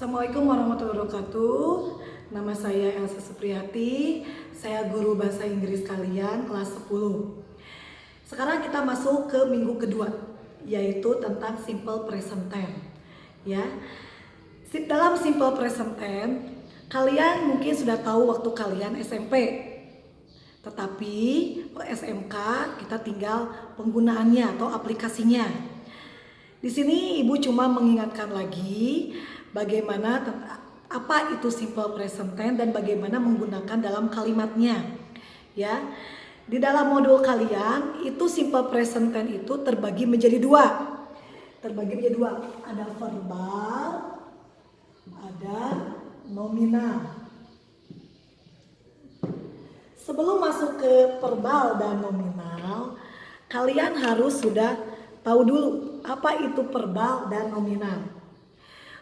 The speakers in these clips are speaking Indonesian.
Assalamualaikum warahmatullahi wabarakatuh. Nama saya Elsa Supriyati. Saya guru bahasa Inggris kalian kelas 10. Sekarang kita masuk ke minggu kedua, yaitu tentang simple present tense. Ya. Dalam simple present tense, kalian mungkin sudah tahu waktu kalian SMP. Tetapi SMK kita tinggal penggunaannya atau aplikasinya. Di sini Ibu cuma mengingatkan lagi bagaimana apa itu simple present tense dan bagaimana menggunakan dalam kalimatnya. Ya. Di dalam modul kalian itu simple present tense itu terbagi menjadi dua. Ada verbal, ada nominal. Sebelum masuk ke verbal dan nominal, kalian harus sudah tahu dulu apa itu verbal dan nominal.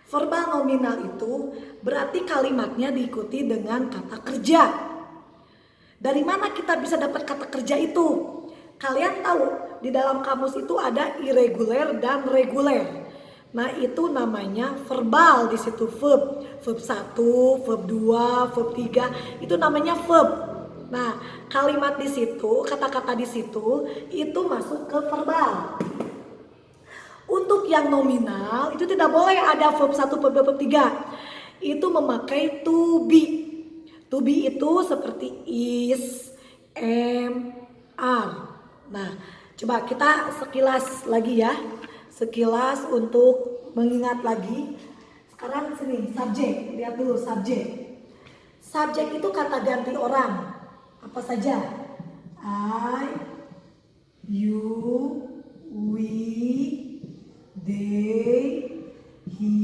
Verbal nominal itu berarti kalimatnya diikuti dengan kata kerja. Dari mana kita bisa dapat kata kerja itu? Kalian tahu di dalam kamus itu ada irregular dan reguler. Nah, itu namanya verbal, di situ verb. Verb 1, verb 2, verb 3 itu namanya verb. Nah, kalimat di situ, kata-kata di situ itu masuk ke verbal. Untuk yang nominal itu tidak boleh ada verb 1, verb 2, verb 3. Itu memakai to be. To be itu seperti is, am, are. Nah, coba kita sekilas lagi ya. Sekilas untuk mengingat lagi. Sekarang sini, subjek. Lihat dulu subjek. Subjek itu kata ganti orang. Apa saja? I, you, we, they, he,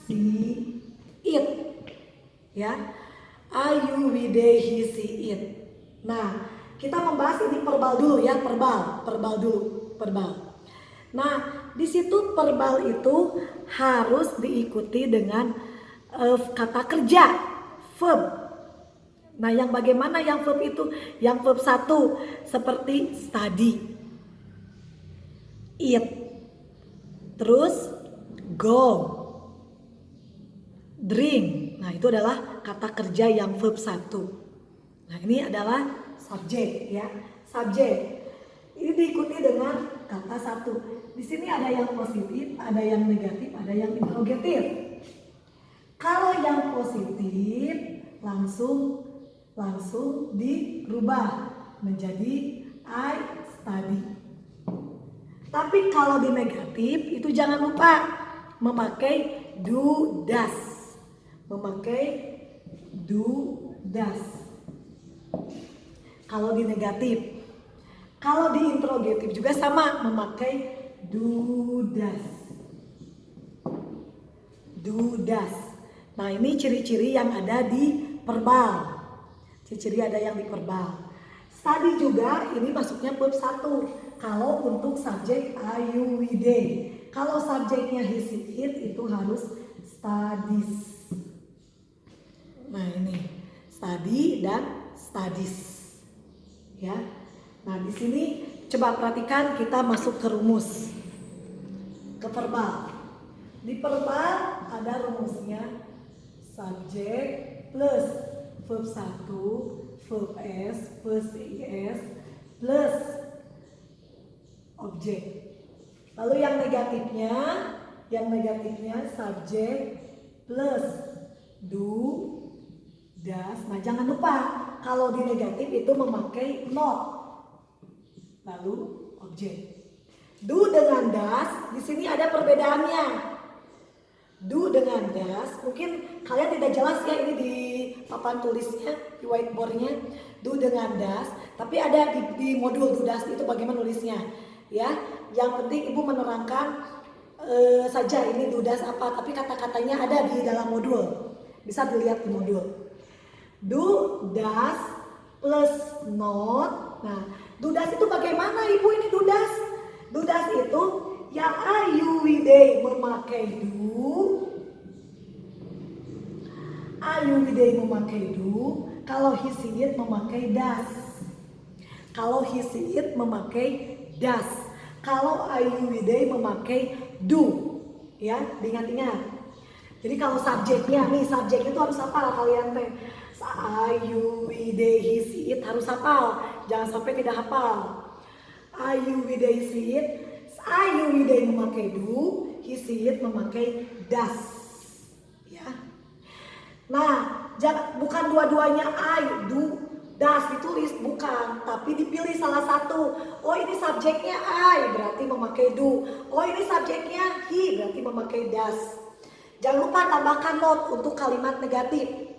she, it. Ya. I, you, we, they, he, she, it. Nah, kita membahas ini verbal dulu ya, verbal dulu. Nah, di situ verbal itu harus diikuti dengan kata kerja, verb. Nah, yang bagaimana yang verb itu? Yang verb 1 seperti study, eat, terus go, drink. Nah, itu adalah kata kerja yang verb 1. Nah, ini adalah subjek ya. Subjek. Ini diikuti dengan kata 1. Di sini ada yang positif, ada yang negatif, ada yang interrogatif. Kalau yang positif langsung dirubah menjadi I study. Tapi kalau di negatif itu jangan lupa memakai do does. Kalau di negatif. Kalau di interrogatif juga sama, memakai do does. Nah, ini ciri-ciri yang ada di verbal. Ciri-ciri ada yang di verbal. Study juga ini masuknya verb 1. Kalau untuk subjek I, you, we, they. Kalau subjeknya he, she, it itu harus studies. Nah, ini study dan studies. Ya. Nah, di sini coba perhatikan, kita masuk ke rumus. Ke verbal. Di verbal ada rumusnya subjek plus verb 1, verb S plus IS plus objek. Lalu yang negatifnya subjek plus do, does. Nah, jangan lupa kalau di negatif itu memakai not. Lalu objek. Do dengan does, di sini ada perbedaannya. Do dengan does, mungkin kalian tidak jelas ya ini di papan tulisnya, di whiteboardnya. Do dengan does, tapi ada di modul do does itu bagaimana nulisnya. Ya, yang penting Ibu menerangkan saja ini do does apa, tapi kata-katanya ada di dalam modul. Bisa dilihat di modul. Do does plus not. Nah, do does itu bagaimana Ibu ini do does? Do does itu yang I, you, we, they memakai do. I, you, we, they memakai do. Kalau he, she, it memakai does. Kalau I, you, we, they memakai do. Ya, ingat-ingat. Jadi kalau subjeknya nih, subjek itu harus hafal kalian teh. I, you, we, they, he, she, it harus hafal. Jangan sampai tidak hafal. I, you, we, they, she, it. I, you, we, they memakai do, he, she, it memakai does. Ya. Nah, bukan dua-duanya I, do, does ditulis, bukan. Tapi dipilih salah satu. Oh ini subjeknya I, berarti memakai do. Oh ini subjeknya he, berarti memakai does. Jangan lupa tambahkan not untuk kalimat negatif.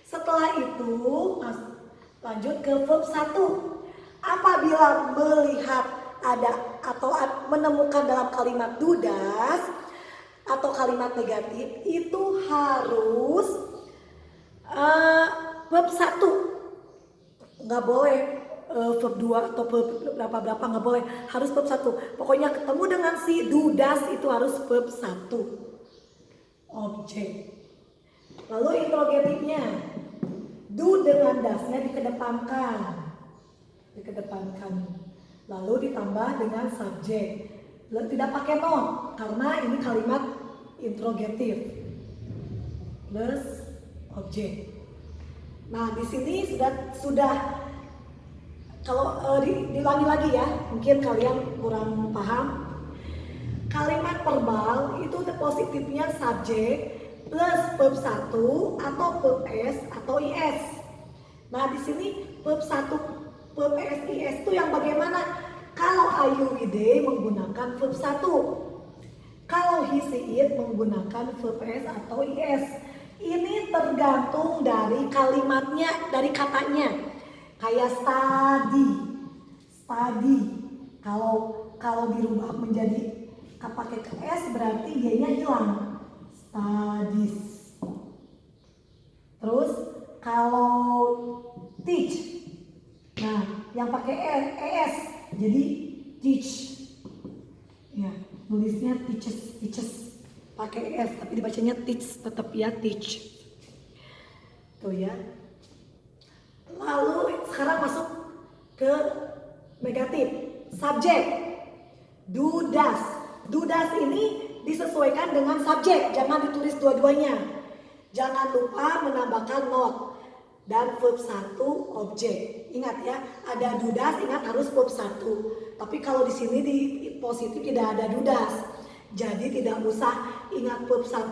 Setelah itu lanjut ke verb 1. Apabila melihat ada atau menemukan dalam kalimat do, does atau kalimat negatif itu harus verb 1. Nggak boleh verb 2 atau verb berapa-berapa, nggak boleh. Harus verb 1. Pokoknya ketemu dengan si do, does itu harus verb 1. Objek. Lalu interrogatifnya, do dengan dasnya dikedepankan, lalu ditambah dengan subjek. Tidak pakai not karena ini kalimat interrogatif plus objek. Nah di sini sudah kalau diulangi lagi ya, mungkin kalian kurang paham. Kalimat verbal itu positifnya subjek plus verb 1 atau verb s atau is. Nah di sini verb 1, verb s, is itu yang bagaimana? Kalau I, you, we, they menggunakan verb 1. Kalau he, she, it menggunakan verb s atau is. Ini tergantung dari kalimatnya, dari katanya. Kayak study. Kalau dirubah menjadi pakai ke S berarti Y-nya hilang. Studies. Terus kalau teach, nah yang pakai ES jadi teach. Ya, nulisnya teaches pakai S tapi dibacanya teach, tetap ya teach. Tuh ya. Lalu sekarang masuk ke negatif. Subjek. Do, does. Do, does ini disesuaikan dengan subjek, jangan ditulis dua-duanya. Jangan lupa menambahkan not dan verb 1 objek. Ingat ya, ada do, does, ingat harus verb 1. Tapi kalau di sini di positif tidak ada do, does. Jadi tidak usah ingat verb 1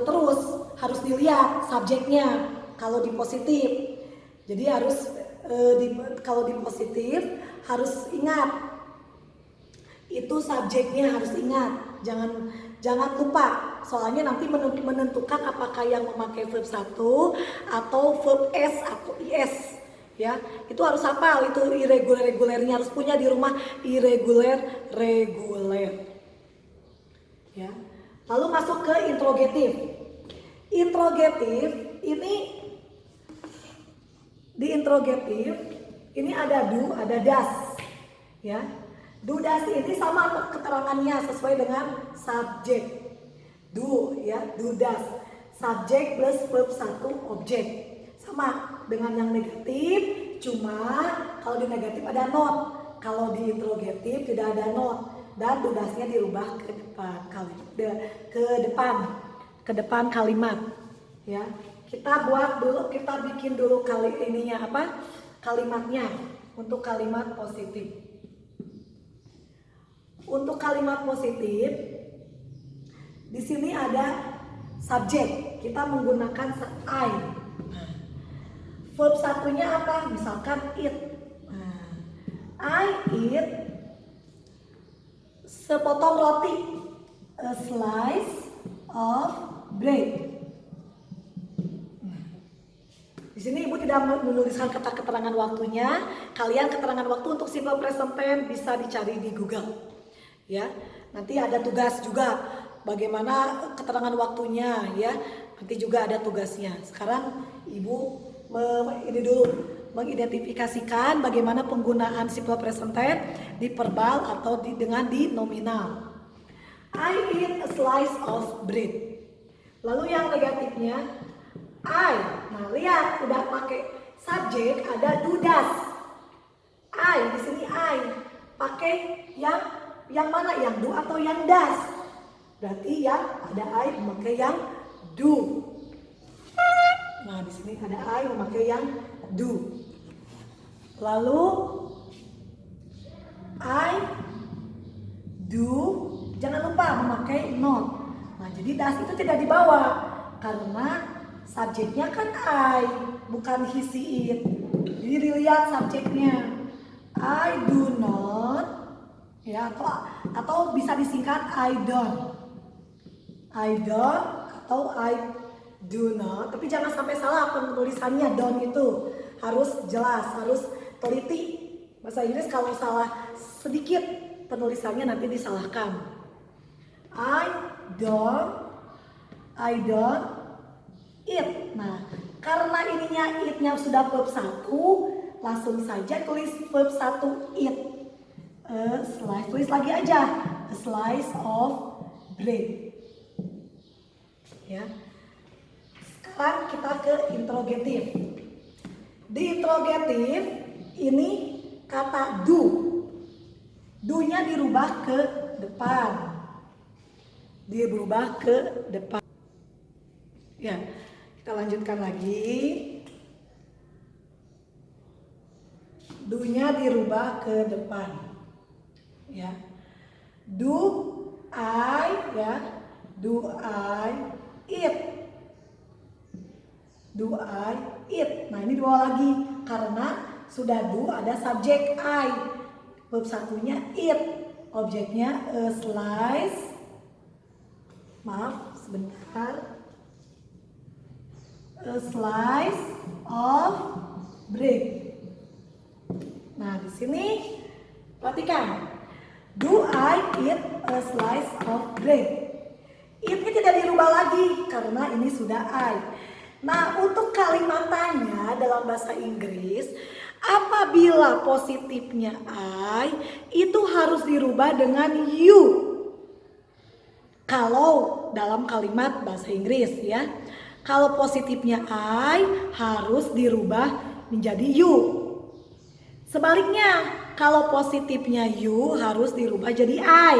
terus, harus dilihat subjeknya kalau di positif. Jadi harus kalau di positif harus ingat itu subjeknya, harus ingat, jangan lupa, soalnya nanti menentukan apakah yang memakai verb 1 atau verb s atau is ya. Itu harus hafal, itu irregular-regulernya harus punya di rumah, irregular ya. Lalu masuk ke interrogatif. Interrogatif ini, di interrogatif ini ada do, ada does ya. Do, does ini sama keterangannya sesuai dengan subjek. Do ya, do, does. Subjek plus verb 1 objek. Sama dengan yang negatif, cuma kalau di negatif ada not. Kalau di interrogatif tidak ada not. Dan do, does-nya dirubah ke depan kalimat. Ya. Kita bikin dulu kalimatnya untuk kalimat positif. Untuk kalimat positif, di sini ada subjek. Kita menggunakan I. Verb 1-nya apa? Misalkan eat. I eat sepotong roti, a slice of bread. Di sini ibu tidak menuliskan kata keterangan waktunya. Kalian keterangan waktu untuk simple present tense bisa dicari di Google. Ya, nanti ada tugas juga bagaimana keterangan waktunya ya. Nanti juga ada tugasnya. Sekarang ibu ini dulu mengidentifikasikan bagaimana penggunaan simple present tense di verbal atau dengan di nominal. I eat a slice of bread. Lalu yang negatifnya I. Nah, lihat udah pakai subjek, ada do, does. I di sini I pakai yang mana, yang do atau yang does? Berarti yang ada I memakai yang do. Nah, di sini ada I memakai yang do. Lalu I do, jangan lupa memakai not. Nah, jadi das itu tidak dibawa karena subjeknya kan I, bukan he, she, it. Jadi dilihat subjeknya. I do not, ya, atau bisa disingkat I don't. I don't atau I do not, tapi jangan sampai salah penulisannya. Don't itu harus jelas, harus teliti. Bahasa Inggris kalau salah sedikit penulisannya nanti disalahkan. I don't eat. Nah, karena ininya eat-nya sudah verb 1, langsung saja tulis verb 1 eat. A slice, tulis lagi aja. A slice of bread. Ya. Sekarang kita ke interrogatif. Di interrogatif ini kata do. Do-nya dirubah ke depan. Dia berubah ke depan. Ya, kita lanjutkan lagi. Do-nya dirubah ke depan. Ya. Do I, ya. Do I eat? Do I eat? Nah, ini dibawa lagi karena sudah do ada subjek I. Verb satunya eat. Objeknya a slice. Maaf, sebentar. A slice of bread. Nah, di sini perhatikan. Do I eat a slice of bread? It-nya tidak dirubah lagi karena ini sudah I. Nah, untuk kalimat tanya dalam bahasa Inggris, apabila positifnya I, itu harus dirubah dengan you. Kalau dalam kalimat bahasa Inggris ya. Kalau positifnya I harus dirubah menjadi you. Sebaliknya, kalau positifnya you harus dirubah jadi I.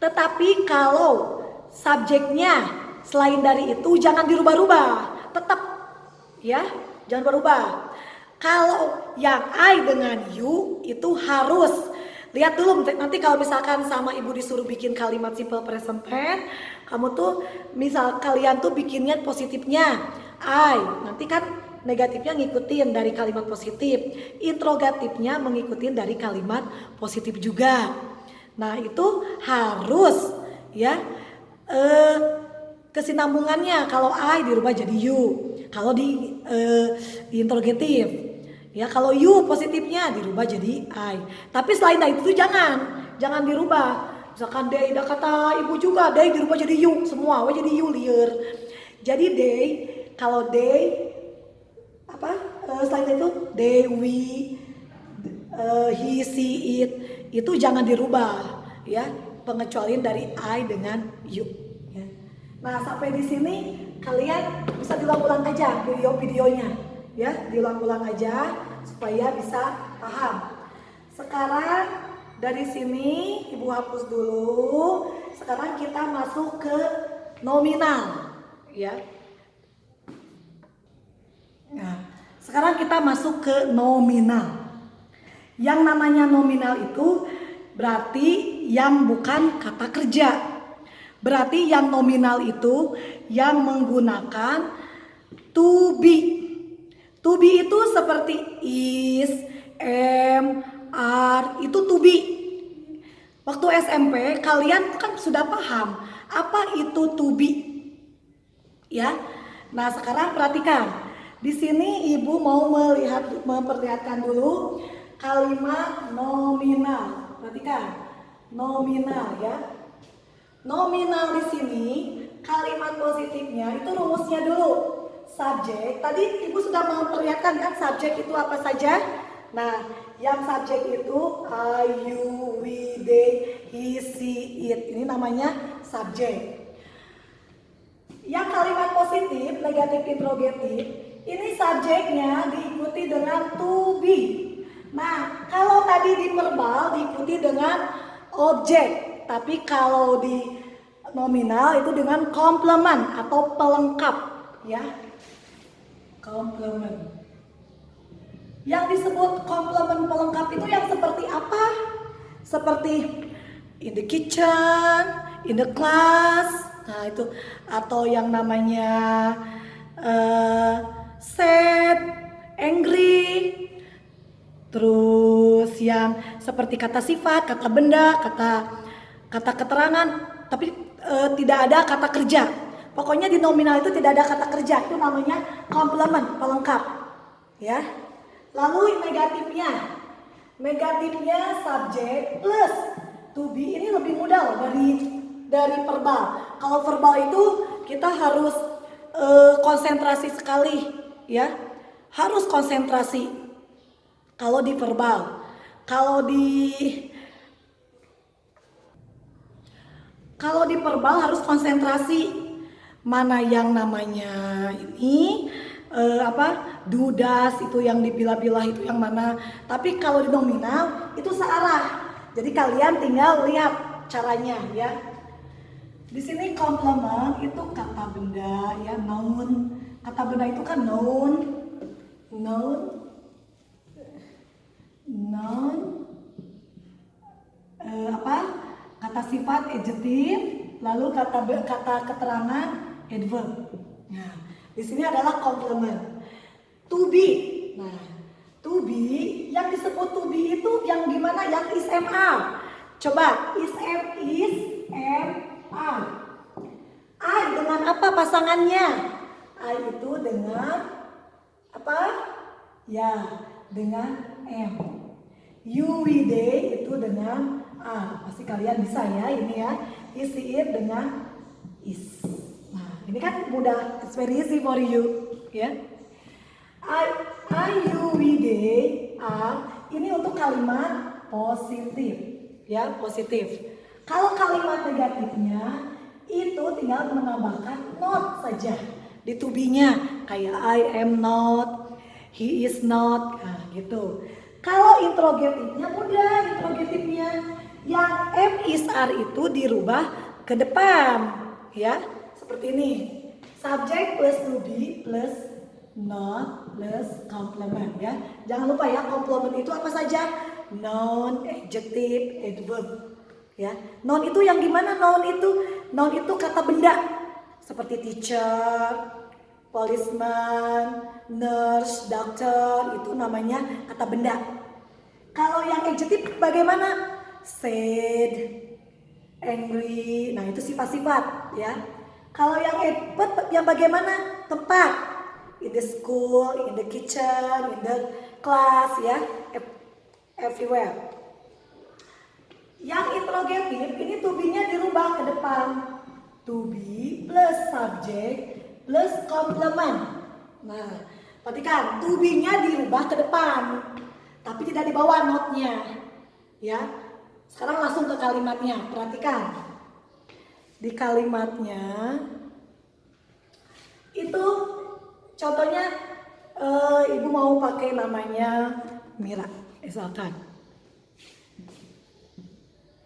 Tetapi kalau subjeknya selain dari itu jangan dirubah-rubah, tetap ya, jangan berubah. Kalau yang I dengan you itu harus, lihat dulu nanti kalau misalkan sama ibu disuruh bikin kalimat simple present tense, kamu tuh misal kalian tuh bikinnya positifnya I, nanti kan negatifnya ngikutin dari kalimat positif, interrogatifnya mengikutin dari kalimat positif juga. Nah, itu harus ya kesinambungannya. Kalau I dirubah jadi you. Kalau di interrogatif ya, kalau you positifnya dirubah jadi I. Tapi selain dari itu jangan dirubah. Misalkan they, udah kata ibu juga they dirubah jadi you semua, jadi you liar. Jadi they, kalau they selain itu they, we, he, she, it itu jangan dirubah ya, pengecualian dari I dengan you ya. Nah, sampai di sini kalian bisa diulang-ulang aja video-videonya ya, diulang-ulang aja supaya bisa paham. Sekarang dari sini ibu hapus dulu. Sekarang kita masuk ke nominal ya. Nah, sekarang kita masuk ke nominal. Yang namanya nominal itu berarti yang bukan kata kerja. Berarti yang nominal itu yang menggunakan to be. To be itu seperti is, am, are, itu to be. Waktu SMP kalian kan sudah paham apa itu to be. Ya. Nah, sekarang perhatikan. Di sini ibu mau memperlihatkan dulu kalimat nominal. Perhatikan, nominal ya. Nominal di sini kalimat positifnya itu rumusnya dulu. Subjek, tadi ibu sudah memperlihatkan kan subjek itu apa saja? Nah, yang subjek itu I, you, we, they, he, she, it. Ini namanya subjek. Yang kalimat positif, negatif, interrogatif, ini subjeknya diikuti dengan to be. Nah, kalau tadi di verbal diikuti dengan objek. tapi kalau di nominal itu dengan komplement atau pelengkap, ya. Komplement. Yang disebut komplement pelengkap itu yang seperti apa? Seperti in the kitchen, in the class, nah itu, atau yang namanya sad, angry, terus yang seperti kata sifat, kata benda, kata keterangan, tapi tidak ada kata kerja. Pokoknya di nominal itu tidak ada kata kerja, itu namanya komplement pelengkap, ya. Lalu negatifnya subjek plus to be. Ini lebih mudah loh dari verbal. Kalau verbal itu kita harus konsentrasi sekali, ya, harus konsentrasi. Kalau di verbal, kalau di verbal harus konsentrasi. Mana yang namanya ini dudas itu yang dipilah-pilah itu yang mana. Tapi kalau di nominal itu searah. Jadi kalian tinggal lihat caranya, ya. Di sini komplement itu kata benda, ya, noun. Kata benda itu kan noun, kata sifat adjektif, lalu kata keterangan adverb. Nah, di sini adalah komplement. To be. Nah, to be, yang disebut to be itu yang gimana? Yang is am are. Coba, is am are. I dengan apa pasangannya? I itu dengan apa? Ya, dengan am. You, we, they itu dengan are. Pasti kalian bisa ya ini ya. Is, it dengan is. Nah, ini kan mudah, it's very easy for you, ya. I, you, we, they, are. Ini untuk kalimat positif, ya, positif. Kalau kalimat negatifnya itu tinggal menambahkan not saja di to be-nya, kayak I am not, he is not, nah gitu. Kalau interrogatifnya mudah, interrogatifnya yang am is are itu dirubah ke depan, ya. Seperti ini, subject plus to be plus not plus complement, ya. Jangan lupa ya, complement itu apa saja? Noun, adjective, adverb, ya. Noun itu yang gimana? Noun itu kata benda, seperti teacher, policeman, nurse, doctor, itu namanya kata benda. Kalau yang adjective bagaimana? Sad, angry, nah itu sifat-sifat, ya. Kalau yang adverb yang bagaimana? Tempat. In the school, in the kitchen, in the class, ya. Everywhere. Yang interrogatif ini to be-nya dirubah ke depan. To be plus subject plus complement. Nah, perhatikan, to be-nya dirubah ke depan, tapi tidak di bawah not-nya, ya. Sekarang langsung ke kalimatnya, perhatikan. Di kalimatnya itu contohnya ibu mau pakai namanya Mira, misalkan.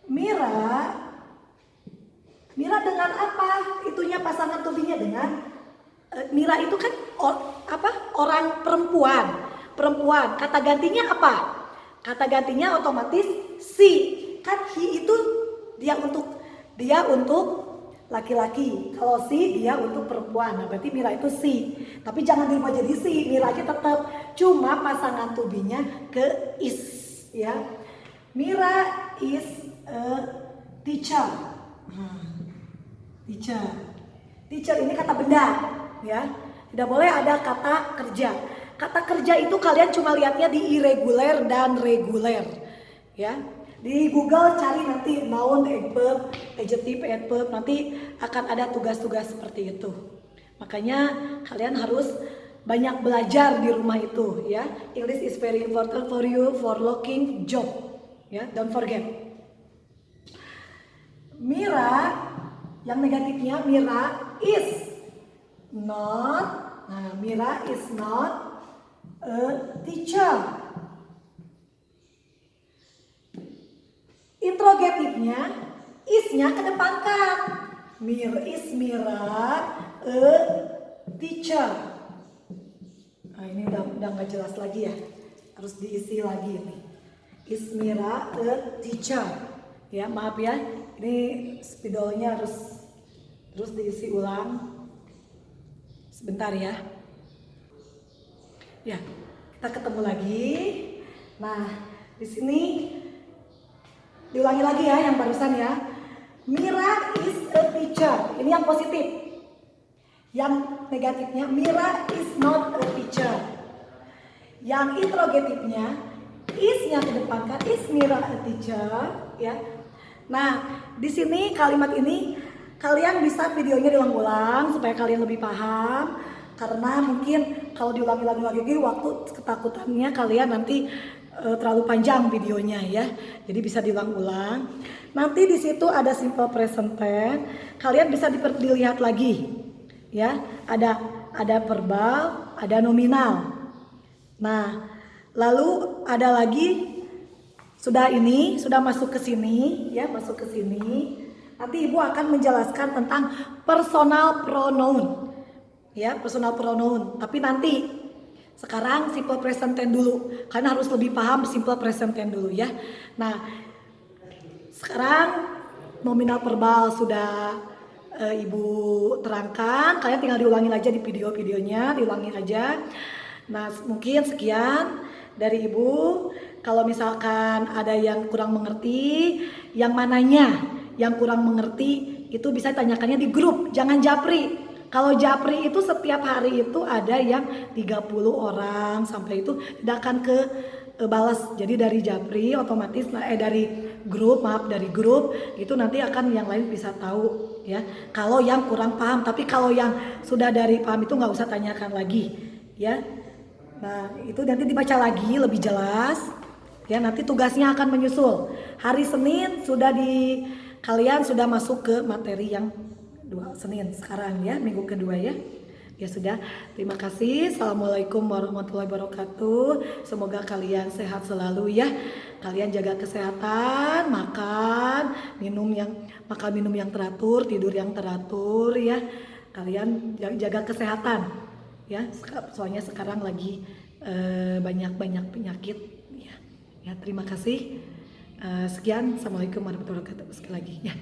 Mira dengan apa? Itunya pasangan to be-nya dengan Mira itu kan orang perempuan. Kata gantinya apa? Kata gantinya otomatis she. Kan he itu dia untuk laki-laki. Kalau she dia untuk perempuan. Nah, berarti Mira itu she. Tapi jangan dirubah jadi she. Mira aja tetap. Cuma pasangan to be-nya ke is, ya. Mira is a teacher. Teacher ini kata benda, ya. Tidak boleh ada kata kerja. Kata kerja itu kalian cuma lihatnya di irregular dan reguler, ya. Di Google cari nanti noun, adverb, adjective, adverb, nanti akan ada tugas-tugas seperti itu. Makanya kalian harus banyak belajar di rumah itu, ya. English is very important for you for looking job, ya. Don't forget. Mira, yang negatifnya Mira is not. Nah, Mira is not a teacher. Interrogatifnya Is-nya kedepankan. Mira a teacher. Nah, ini udah nggak jelas lagi ya. Harus diisi lagi ini. Is Mira a teacher? Ya, maaf ya. Ini spidolnya harus terus diisi ulang. Sebentar ya. Ya, kita ketemu lagi. Nah, di sini diulangi lagi ya yang barusan ya. Mira is a teacher. Ini yang positif. Yang negatifnya, Mira is not a teacher. Yang interrogatifnya, is-nya kedepankan, is Mira a teacher, ya. Nah, di sini kalimat ini kalian bisa videonya diulang-ulang supaya kalian lebih paham. Karena mungkin kalau diulangi lagi waktu ketakutannya kalian nanti terlalu panjang videonya ya. Jadi bisa diulang-ulang. Nanti di situ ada simple present tense. Kalian bisa dilihat lagi. Ya, ada verbal, ada nominal. Nah, lalu ada lagi sudah masuk ke sini ya, masuk ke sini. Nanti Ibu akan menjelaskan tentang personal pronoun. Ya, personal pronoun. Tapi nanti sekarang simple present tense dulu, karena harus lebih paham simple present tense dulu ya. Nah, sekarang nominal verbal sudah Ibu terangkan, kalian tinggal diulangi aja di videonya, diulangi aja. Nah, mungkin sekian dari Ibu. Kalau misalkan ada yang kurang mengerti, yang mananya yang kurang mengerti itu bisa tanyakannya di grup, jangan japri. Kalau japri itu setiap hari itu ada yang 30 orang sampai itu tidak akan ke balas. Jadi dari japri otomatis dari grup itu nanti akan yang lain bisa tahu ya. Kalau yang kurang paham, tapi kalau yang sudah dari paham itu nggak usah tanyakan lagi ya. Nah, itu nanti dibaca lagi lebih jelas. Ya, nanti tugasnya akan menyusul. Hari Senin kalian sudah masuk ke materi yang Senin sekarang ya, minggu kedua ya. Ya sudah, terima kasih. Assalamualaikum warahmatullahi wabarakatuh. Semoga kalian sehat selalu ya. Kalian jaga kesehatan, makan minum yang teratur, tidur yang teratur ya. Kalian jaga kesehatan ya. Soalnya sekarang lagi banyak penyakit ya. Ya, terima kasih. Sekian, assalamualaikum warahmatullahi wabarakatuh sekali lagi ya.